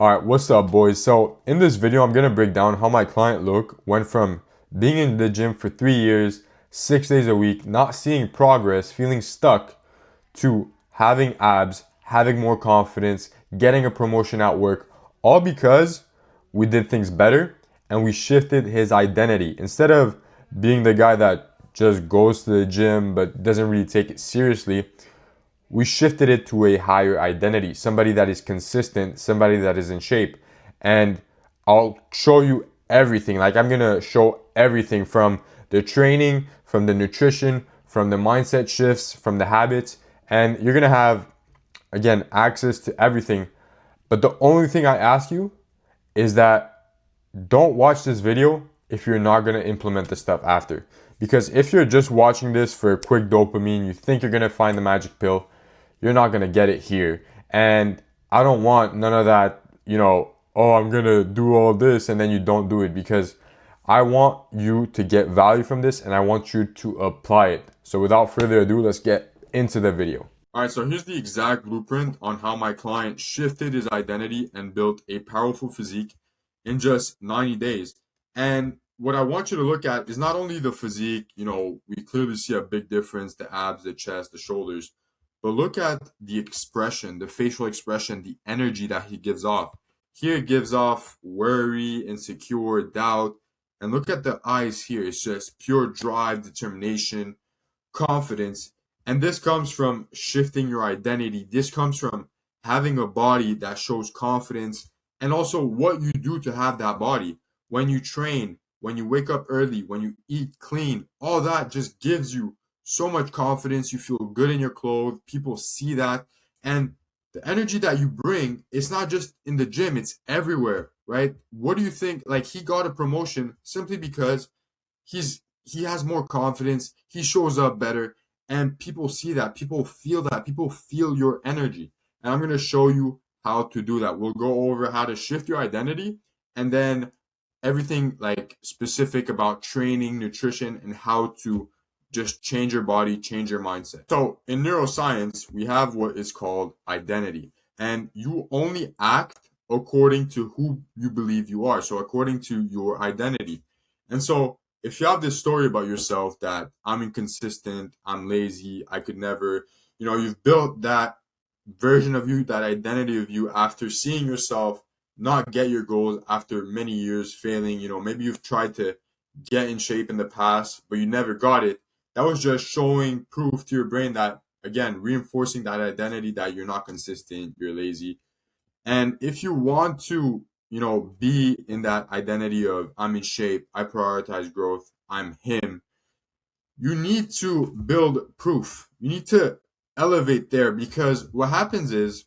Alright, what's up boys? So in this video I'm going to break down how my client Luke went from being in the gym for 3 years, 6 days a week, not seeing progress, feeling stuck, to having abs, having more confidence, getting a promotion at work, all because we did things better and we shifted his identity. Instead of being the guy that just goes to the gym but doesn't really take it seriously, we shifted it to a higher identity, somebody that is consistent, somebody that is in shape. And I'll show you everything. Like, I'm gonna show everything from the training, from the nutrition, from the mindset shifts, from the habits. And you're gonna have, again, access to everything. But the only thing I ask you is that don't watch this video if you're not going to implement the stuff after. Because if you're just watching this for a quick dopamine, you think you're going to find the magic pill, you're not going to get it here. And I don't want none of that, oh, I'm going to do all this and then you don't do it, because I want you to get value from this and I want you to apply it. So without further ado, let's get into the video. All right, so here's the exact blueprint on how my client shifted his identity and built a powerful physique in just 90 days. And what I want you to look at is not only the physique, we clearly see a big difference, the abs, the chest, the shoulders, but look at the expression, the facial expression, the energy that he gives off. Here it gives off worry, insecure, doubt. And look at the eyes here. It's just pure drive, determination, confidence. And this comes from shifting your identity. This comes from having a body that shows confidence, and also what you do to have that body. When you train, when you wake up early, when you eat clean, all that just gives you so much confidence. You feel good in your clothes. People see that. And the energy that you bring, it's not just in the gym, it's everywhere, right? What do you think? Like, he got a promotion simply because he has more confidence, he shows up better, and people see that, people feel your energy. And I'm going to show you how to do that. We'll go over how to shift your identity, and then everything like specific about training, nutrition, and how to just change your body, change your mindset. So in neuroscience, we have what is called identity, and you only act according to who you believe you are. So according to your identity. And so if you have this story about yourself that I'm inconsistent, I'm lazy, I could never, you've built that version of you, that identity of you after seeing yourself not get your goals after many years failing. Maybe you've tried to get in shape in the past, but you never got it. That was just showing proof to your brain that, again, reinforcing that identity that you're not consistent, you're lazy. And if you want to, be in that identity of I'm in shape, I prioritize growth, I'm him, you need to build proof. You need to elevate there, because what happens is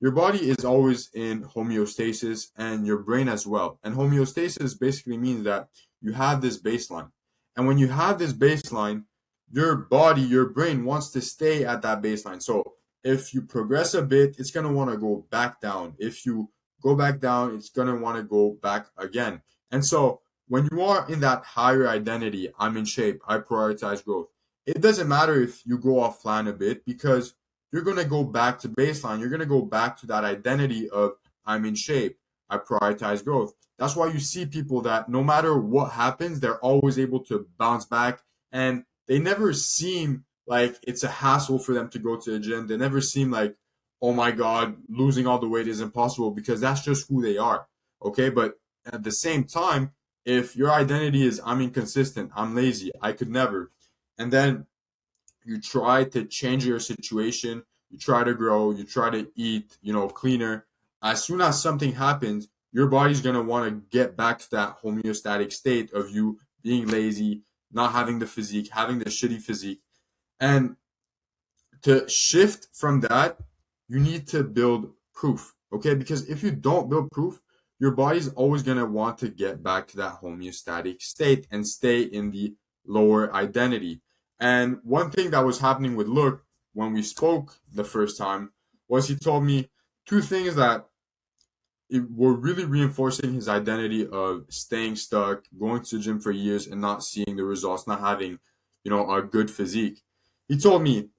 your body is always in homeostasis and your brain as well. And homeostasis basically means that you have this baseline. And when you have this baseline, your body, your brain wants to stay at that baseline. So if you progress a bit, it's going to want to go back down. If you go back down, it's going to want to go back again. And so when you are in that higher identity, I'm in shape, I prioritize growth, it doesn't matter if you go off plan a bit, because you're going to go back to baseline. You're going to go back to that identity of I'm in shape, I prioritize growth. That's why you see people that no matter what happens, they're always able to bounce back, and they never seem like it's a hassle for them to go to the gym. They never seem like, oh my God, losing all the weight is impossible, because that's just who they are. Okay. But at the same time, if your identity is I'm inconsistent, I'm lazy, I could never, and then you try to change your situation, you try to grow, you try to eat, cleaner. As soon as something happens, your body's going to want to get back to that homeostatic state of you being lazy, not having the physique, having the shitty physique. And to shift from that, you need to build proof, okay? Because if you don't build proof, your body's always going to want to get back to that homeostatic state and stay in the lower identity. And one thing that was happening with Luke when we spoke the first time was he told me two things that were really reinforcing his identity of staying stuck, going to the gym for years and not seeing the results, not having, a good physique. He told me,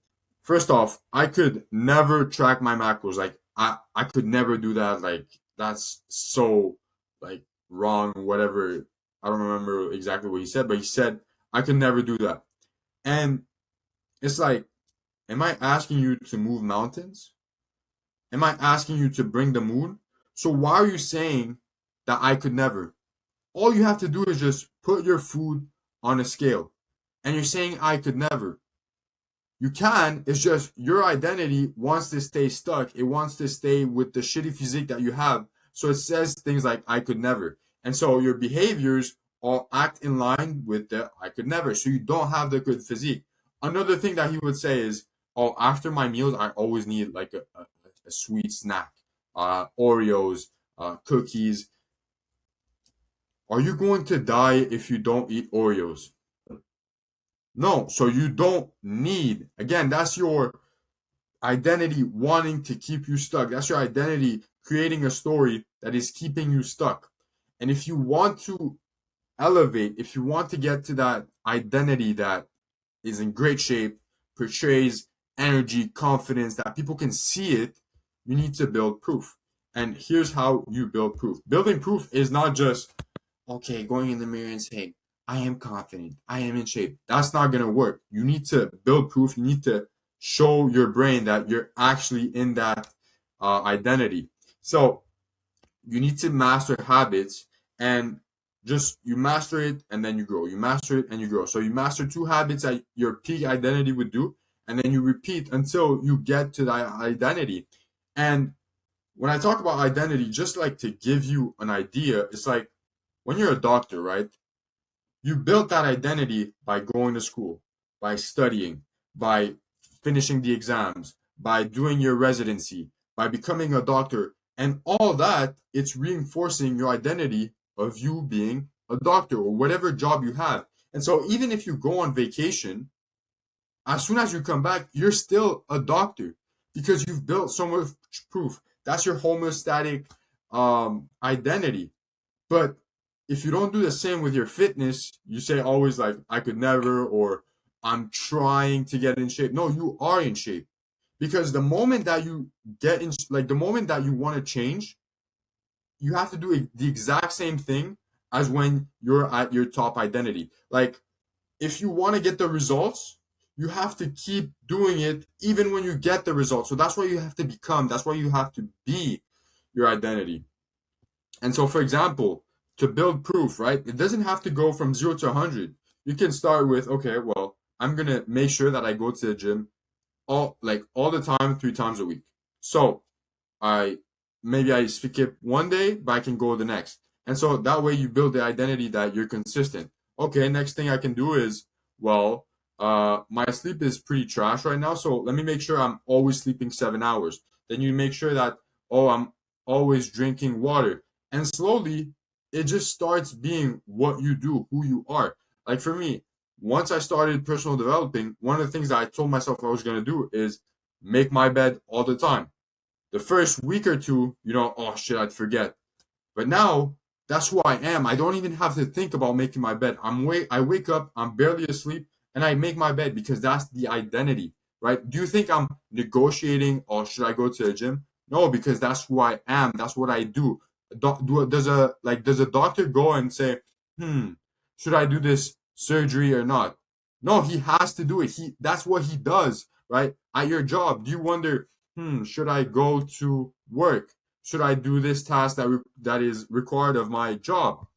first off, I could never track my macros. Like, I could never do that. Like, that's so like wrong, whatever. I don't remember exactly what he said, but he said, I could never do that. And it's like, am I asking you to move mountains? Am I asking you to bring the moon? So why are you saying that I could never? All you have to do is just put your food on a scale. And you're saying I could never. You can, it's just your identity wants to stay stuck. It wants to stay with the shitty physique that you have. So it says things like I could never. And so your behaviors all act in line with the I could never. So you don't have the good physique. Another thing that he would say is, oh, after my meals, I always need like a sweet snack. Oreos, cookies. Are you going to die if you don't eat Oreos? No. So you don't need, again, that's your identity wanting to keep you stuck. That's your identity creating a story that is keeping you stuck. And if you want to elevate, if you want to get to that identity that is in great shape, portrays energy, confidence, that people can see it, you need to build proof. And here's how you build proof. Building proof is not just, okay, going in the mirror and saying, I am confident, I am in shape. That's not going to work. You need to build proof. You need to show your brain that you're actually in that identity. So you need to master habits, and just you master it and then you grow. You master it and you grow. So you master two habits that your peak identity would do, and then you repeat until you get to that identity. And when I talk about identity, just like to give you an idea, it's like when you're a doctor, right? You built that identity by going to school, by studying, by finishing the exams, by doing your residency, by becoming a doctor. And all that, it's reinforcing your identity of you being a doctor or whatever job you have. And so even if you go on vacation, as soon as you come back, you're still a doctor because you've built so much proof. That's your homeostatic identity. But if you don't do the same with your fitness, you say always like, I could never, or I'm trying to get in shape. No, you are in shape. Because the moment that you get in, like the moment that you want to change, you have to do the exact same thing as when you're at your top identity. Like, if you want to get the results, you have to keep doing it even when you get the results. So that's why you have to become, that's why you have to be your identity. And so, for example, to build proof, right? It doesn't have to go from 0 to 100. You can start with, okay, well, I'm going to make sure that I go to the gym all the time, 3 times a week. So I maybe I skip one day, but I can go the next. And so that way you build the identity that you're consistent. Okay, next thing I can do is, well, my sleep is pretty trash right now, so let me make sure I'm always sleeping 7 hours. Then you make sure that, oh, I'm always drinking water. And slowly it just starts being what you do, who you are. Like for me, once I started personal developing, one of the things that I told myself I was going to do is make my bed all the time. The first week or two, oh shit, I'd forget. But now that's who I am. I don't even have to think about making my bed. I wake up, I'm barely asleep, and I make my bed because that's the identity, right? Do you think I'm negotiating or should I go to the gym? No, because that's who I am. That's what I do. Does a doctor go and say, should I do this surgery or not? No, he has to do it. That's what he does, right? At your job, do you wonder, should I go to work? Should I do this task that is required of my job?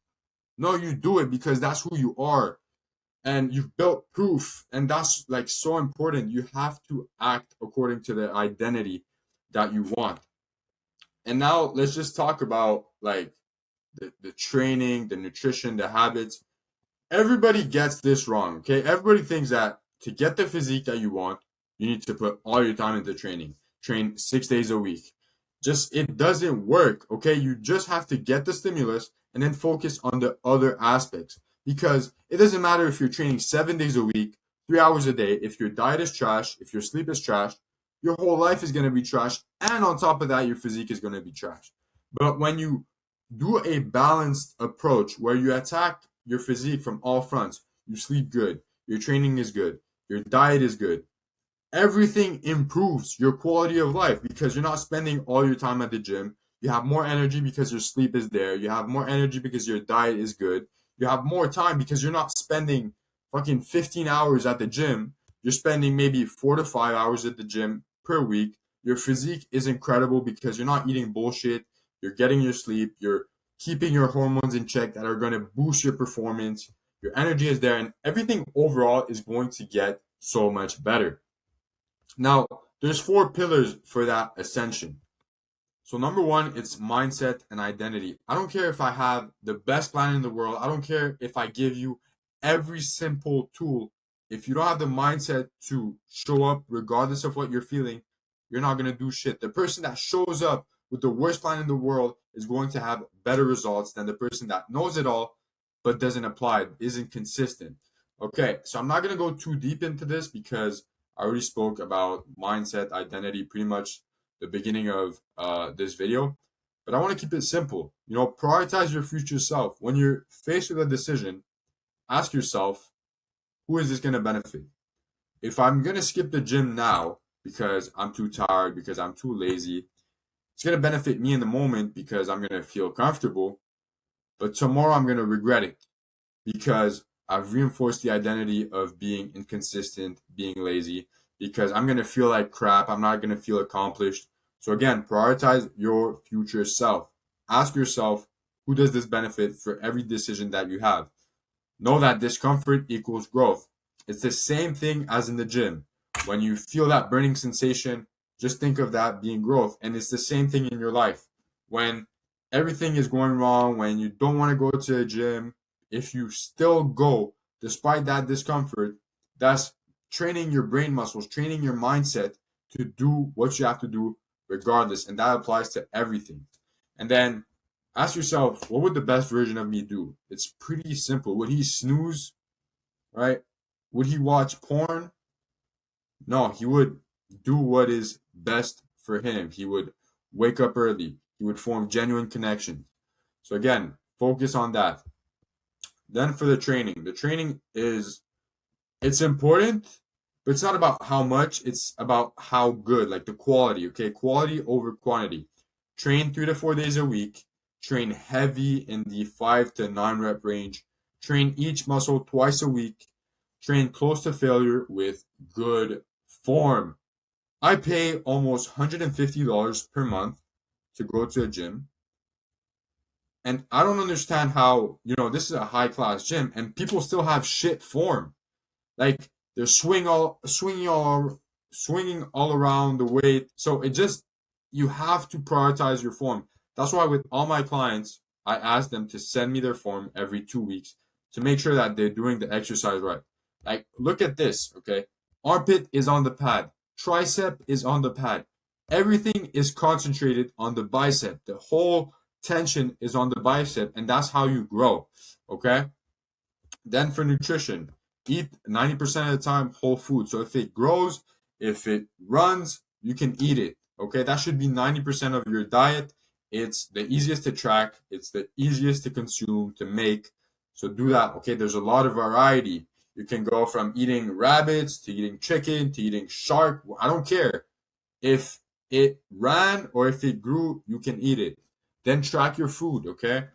No, you do it because that's who you are. And you've built proof. And that's like so important. You have to act according to the identity that you want. And now let's just talk about like the training, the nutrition, the habits. Everybody gets this wrong, okay? Everybody thinks that to get the physique that you want, you need to put all your time into training. Train 6 days a week. Just it doesn't work, okay? You just have to get the stimulus and then focus on the other aspects. Because it doesn't matter if you're training 7 days a week, 3 hours a day, if your diet is trash, if your sleep is trash, your whole life is going to be trash. And on top of that, your physique is going to be trash. But when you do a balanced approach where you attack your physique from all fronts, you sleep good, your training is good, your diet is good, everything improves your quality of life because you're not spending all your time at the gym. You have more energy because your sleep is there. You have more energy because your diet is good. You have more time because you're not spending fucking 15 hours at the gym. You're spending maybe 4 to 5 hours at the gym per week. Your physique is incredible because you're not eating bullshit. You're getting your sleep. You're keeping your hormones in check that are going to boost your performance. Your energy is there, and everything overall is going to get so much better. Now, there's 4 pillars for that ascension. So number one, it's mindset and identity. I don't care if I have the best plan in the world. I don't care if I give you every simple tool. If you don't have the mindset to show up regardless of what you're feeling, you're not going to do shit. The person that shows up with the worst plan in the world is going to have better results than the person that knows it all but doesn't apply it, isn't consistent. Okay, so I'm not going to go too deep into this because I already spoke about mindset, identity pretty much the beginning of this video, but I want to keep it simple. Prioritize your future self. When you're faced with a decision, ask yourself, who is this going to benefit? If I'm going to skip the gym now because I'm too tired, because I'm too lazy, it's going to benefit me in the moment because I'm going to feel comfortable, but tomorrow I'm going to regret it because I've reinforced the identity of being inconsistent, being lazy, because I'm going to feel like crap. I'm not going to feel accomplished. So again, prioritize your future self. Ask yourself, who does this benefit for every decision that you have? Know that discomfort equals growth. It's the same thing as in the gym. When you feel that burning sensation, just think of that being growth. And it's the same thing in your life. When everything is going wrong, when you don't want to go to the gym, if you still go despite that discomfort, that's training your brain muscles, training your mindset to do what you have to do regardless. And that applies to everything. And then ask yourself, what would the best version of me do? It's pretty simple. Would he snooze? Right? Would he watch porn? No, he would do what is best for him. He would wake up early. He would form genuine connections. So again, focus on that. Then for the training it's important, but it's not about how much, it's about how good, like the quality, okay? Quality over quantity. Train 3 to 4 days a week. Train heavy in the 5 to 9 rep range. Train each muscle twice a week. Train close to failure with good form. I pay almost $150 per month to go to a gym. And I don't understand how, this is a high class gym and people still have shit form. Like they're swinging all around the weight. So you have to prioritize your form. That's why with all my clients, I ask them to send me their form every 2 weeks to make sure that they're doing the exercise right. Like, look at this, okay? Armpit is on the pad. Tricep is on the pad. Everything is concentrated on the bicep. The whole tension is on the bicep, and that's how you grow, okay? Then for nutrition, eat 90% of the time whole food. So if it grows, if it runs, you can eat it. Okay, that should be 90% of your diet. It's the easiest to track, it's the easiest to consume, to make. So do that. Okay, there's a lot of variety. You can go from eating rabbits to eating chicken to eating shark. I don't care. If it ran or if it grew, you can eat it. Then track your food, okay?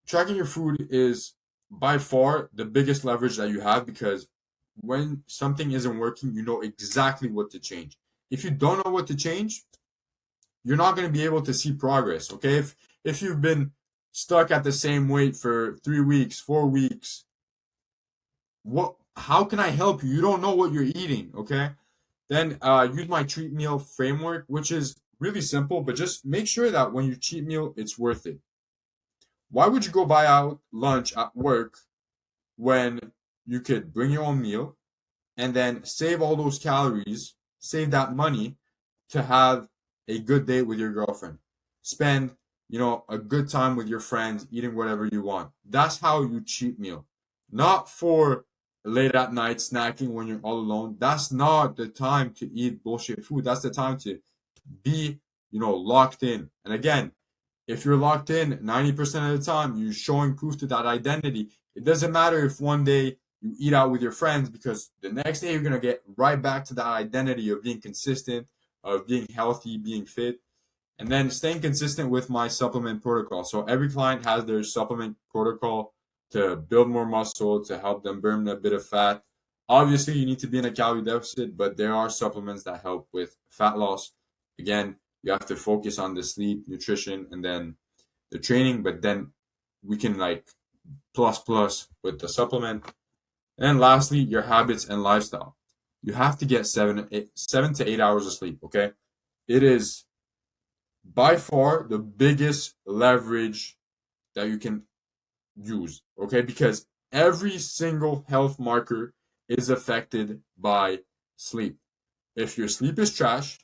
Tracking your food is by far the biggest leverage that you have because when something isn't working, you know exactly what to change. If you don't know what to change, you're not going to be able to see progress. Okay, if you've been stuck at the same weight for 3 weeks, 4 weeks, how can I help you? You don't know what you're eating. Okay, then use my treat meal framework, which is really simple, but just make sure that when you cheat meal, it's worth it. Why would you go buy out lunch at work when you could bring your own meal and then save all those calories, save that money to have a good date with your girlfriend? Spend, a good time with your friends, eating whatever you want. That's how you cheat meal. Not for late at night snacking when you're all alone. That's not the time to eat bullshit food. That's the time to be, locked in. And again, if you're locked in 90% of the time, you're showing proof to that identity. It doesn't matter if one day you eat out with your friends because the next day you're going to get right back to that identity of being consistent, of being healthy, being fit. And then staying consistent with my supplement protocol. So every client has their supplement protocol to build more muscle, to help them burn a bit of fat. Obviously, you need to be in a calorie deficit, but there are supplements that help with fat loss. Again, you have to focus on the sleep, nutrition, and then the training, but then we can like plus with the supplement. And lastly, your habits and lifestyle. You have to get 7 to 8 hours of sleep, okay? It is by far the biggest leverage that you can use, okay? Because every single health marker is affected by sleep. If your sleep is trash,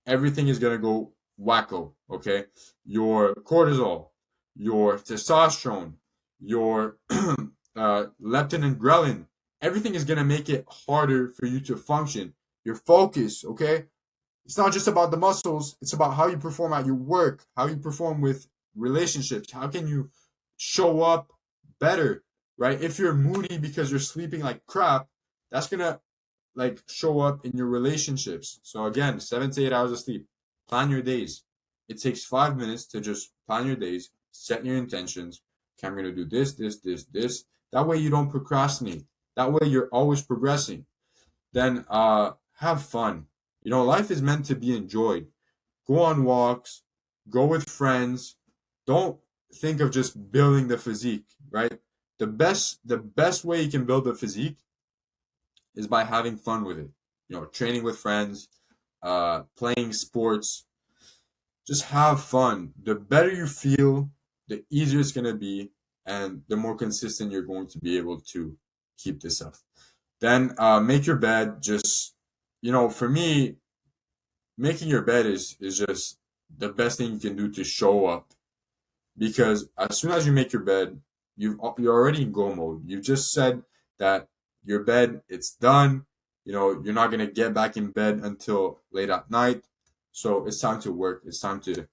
everything is going to go wacko, okay? Your cortisol, your testosterone, your leptin and ghrelin, everything is going to make it harder for you to function. Your focus, okay? It's not just about the muscles, it's about how you perform at your work, how you perform with relationships, how can you show up better, right? If you're moody because you're sleeping like crap, that's going to like show up in your relationships. So again, 7 to 8 hours of sleep. Plan your days. It takes 5 minutes to just plan your days, set your intentions. Okay, I'm gonna do this. That way you don't procrastinate. That way you're always progressing. Then have fun. You know, life is meant to be enjoyed. Go on walks, go with friends. Don't think of just building the physique, right? The best way you can build the physique is by having fun with it. You know, training with friends, playing sports. Just have fun. The better you feel, the easier it's gonna be, and the more consistent you're going to be able to keep this up. Then make your bed. Just for me, making your bed is just the best thing you can do to show up. Because as soon as you make your bed, you're already in go mode. You just said that your bed, it's done. You're not gonna get back in bed until late at night. So it's time to work. It's time to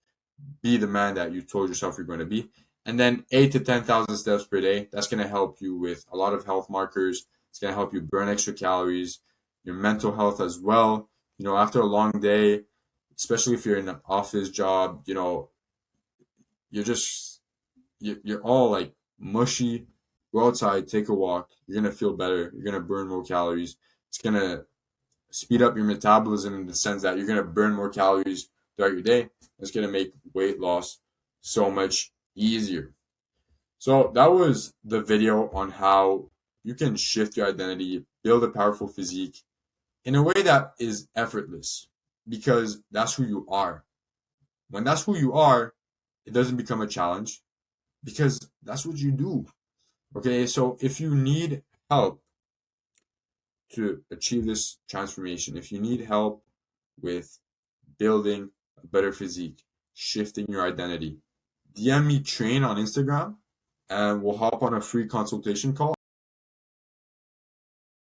be the man that you told yourself you're going to be. And then 8 to 10,000 steps per day. That's gonna help you with a lot of health markers. It's gonna help you burn extra calories, your mental health as well. After a long day, especially if you're in an office job, you're just you're all like mushy. Go outside, take a walk. You're gonna feel better. You're gonna burn more calories. It's gonna speed up your metabolism in the sense that you're gonna burn more calories throughout your day. It's gonna make weight loss so much easier. So that was the video on how you can shift your identity, build a powerful physique in a way that is effortless, because that's who you are. When that's who you are, it doesn't become a challenge because that's what you do. Okay, so if you need help to achieve this transformation, if you need help with building a better physique, shifting your identity, DM me train on Instagram and we'll hop on a free consultation call.